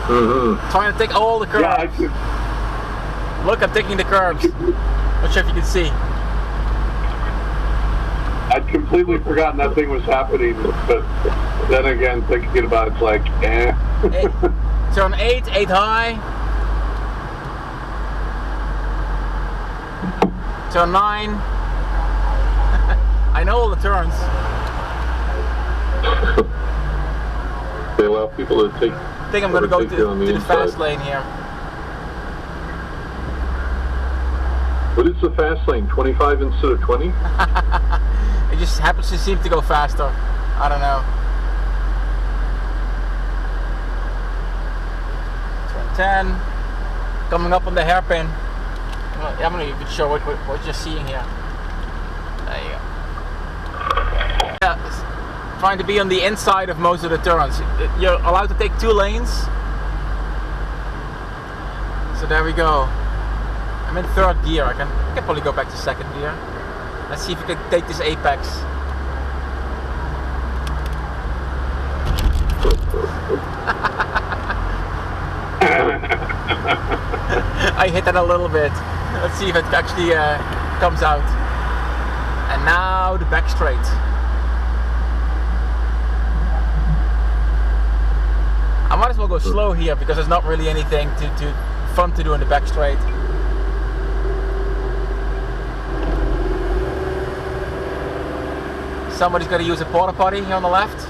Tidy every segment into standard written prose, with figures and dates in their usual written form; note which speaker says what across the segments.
Speaker 1: Trying to take all the curves. Look, I'm taking the curves. Not sure if you can see.
Speaker 2: I'd completely forgotten that thing was happening, but then again, thinking about it's like, eh.
Speaker 1: Turn 8 high. Turn 9. I know all the turns.
Speaker 2: They allow people to take.
Speaker 1: I think I'm going to go to the fast lane here.
Speaker 2: What is the fast lane? 25 instead of 20?
Speaker 1: It just happens to seem to go faster. I don't know. Turn 10. Coming up on the hairpin. I'm not even sure what you're seeing here. There you go. Yeah, trying to be on the inside of most of the turns. You're allowed to take 2 lanes. So there we go. I'm in 3rd gear. I can probably go back to 2nd gear. Let's see if we can take this apex. I hit it a little bit. Let's see if it actually comes out. And now the back straight. I might as well go slow here because there's not really anything fun to do in the back straight. Somebody's got to use a porta potty here on the left.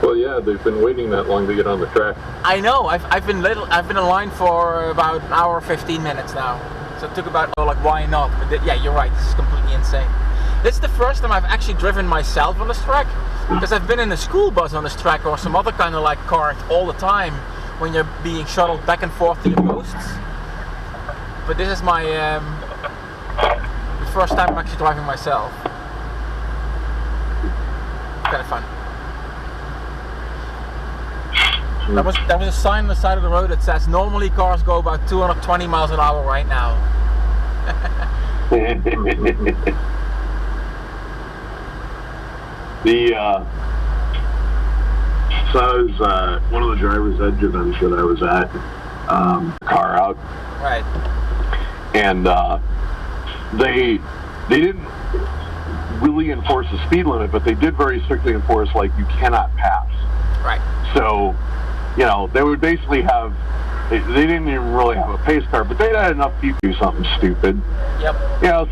Speaker 2: Well, yeah, they've been waiting that long to get on the track.
Speaker 1: I know. I've been in line for about an hour 15 minutes now. So it took about why not? But yeah, you're right. This is completely insane. This is the first time I've actually driven myself on this track, because I've been in a school bus on this track or some other kind of cart all the time when you're being shuttled back and forth to the posts. But this is my the first time I'm actually driving myself. Kind of fun. There was a sign on the side of the road that says normally cars go about 220 miles an hour right now.
Speaker 2: So I was one of the driver's ed events that I was at, car out,
Speaker 1: right?
Speaker 2: And they didn't really enforce the speed limit, but they did very strictly enforce you cannot pass.
Speaker 1: Right.
Speaker 2: So, they would basically have. They didn't even really have a pace car, but they'd had enough people do something stupid.
Speaker 1: Yep.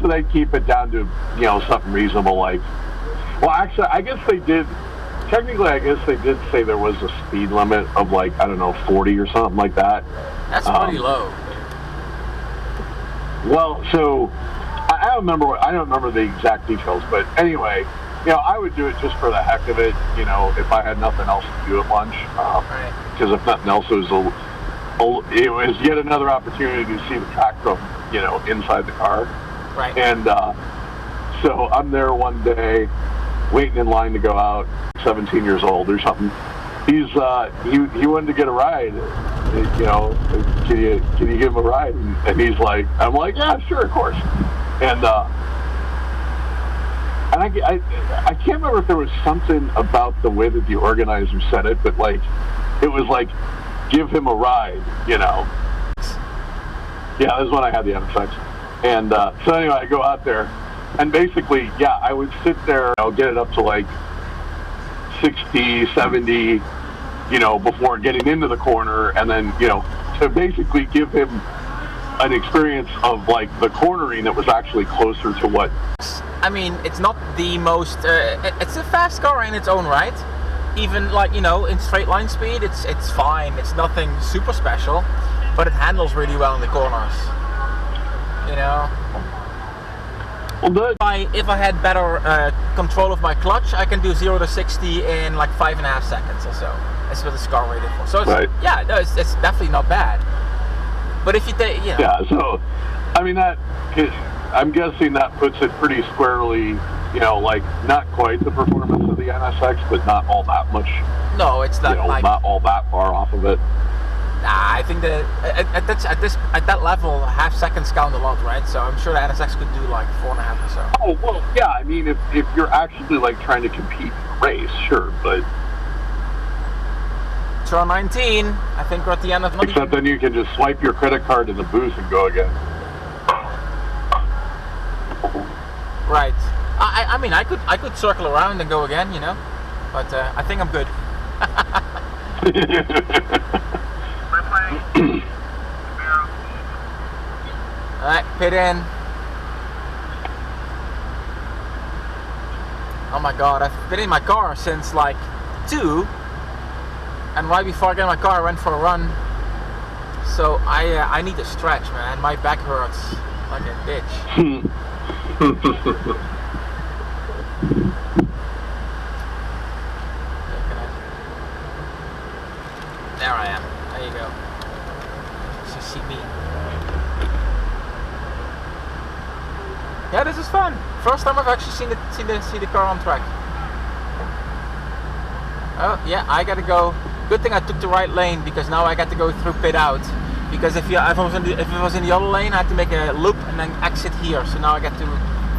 Speaker 2: So they'd keep it down to something reasonable like. Well, actually, I guess they did. Technically, I guess they did say there was a speed limit of I don't know, 40 or something like that.
Speaker 1: That's pretty low.
Speaker 2: Well, so I don't remember the exact details, but anyway, I would do it just for the heck of it. If I had nothing else to do at lunch, because if nothing else, it was yet another opportunity to see the track from inside the car.
Speaker 1: Right.
Speaker 2: And so I'm there one day, waiting in line to go out. 17 years old or something. He wanted to get a ride. Can you give him a ride? And he's like, I'm like, yeah, sure, of course. And I can't remember if there was something about the way that the organizer said it, but it was give him a ride, Yeah, this is when I had the NSX. And so anyway, I go out there, and basically, yeah, I would sit there, get it up to 60, 70, before getting into the corner, and then, to basically give him an experience of the cornering that was actually closer to what.
Speaker 1: I mean, it's not the most, it's a fast car in its own right. Even in straight line speed, it's fine. It's nothing super special, but it handles really well in the corners. Well, if I had better control of my clutch, I can do 0 to 60 in 5.5 seconds or so. That's what the car rated for. So it's,
Speaker 2: right.
Speaker 1: Yeah, no, it's definitely not bad. But if you take,
Speaker 2: Yeah, so I mean I'm guessing that puts it pretty squarely. Not quite the performance of the NSX, but not all that much.
Speaker 1: No, it's not
Speaker 2: not all that far off of it.
Speaker 1: Nah, I think that at that level, half seconds count a lot, right? So I'm sure the NSX could do 4.5 or so.
Speaker 2: Oh well, yeah. I mean, if you're actually trying to compete in a race, sure, but
Speaker 1: Turn 19. I think we're at the end of.
Speaker 2: Except then you can just swipe your credit card in the booth and go again.
Speaker 1: Right. I mean, I could circle around and go again, you know, but I think I'm good. All right, pit in. Oh my God, I've been in my car since like 2, and right before I get in my car, I went for a run. So I need to stretch, man. My back hurts like a bitch. There I am. There you go. So see me. Yeah, this is fun. First time I've actually seen the car on track. Oh yeah, I gotta go. Good thing I took the right lane, because now I got to go through pit out. Because if it was in the other lane, I had to make a loop and then exit here. So now I get to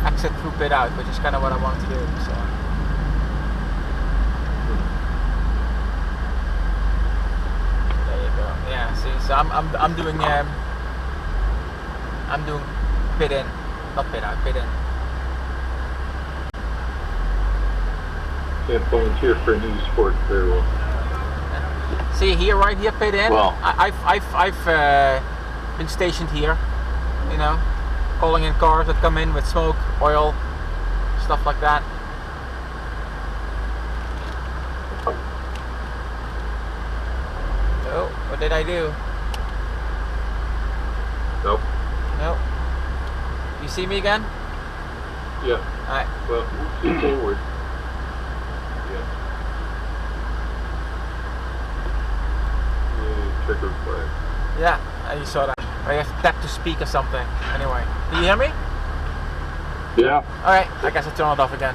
Speaker 1: exit through pit out, which is kind of what I want to do. So. There you go. Yeah. See, so I'm doing pit in, not pit out, pit in.
Speaker 3: Can't volunteer for an e-sport very well.
Speaker 1: See here, right here, pit in.
Speaker 2: Well,
Speaker 1: I've been stationed here, you know, calling in cars that come in with smoke, oil, stuff like that. Oh, what did I do?
Speaker 3: Nope.
Speaker 1: Nope. You see me again?
Speaker 3: Yeah.
Speaker 1: Alright.
Speaker 3: Well, move forward. Yeah. Yeah, checkered flag.
Speaker 1: Yeah, you saw that. I have to tap to speak or something. Anyway, can you hear me?
Speaker 2: yeah.
Speaker 1: Alright, I guess I'll turn it off again.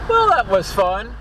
Speaker 1: Well, that was fun.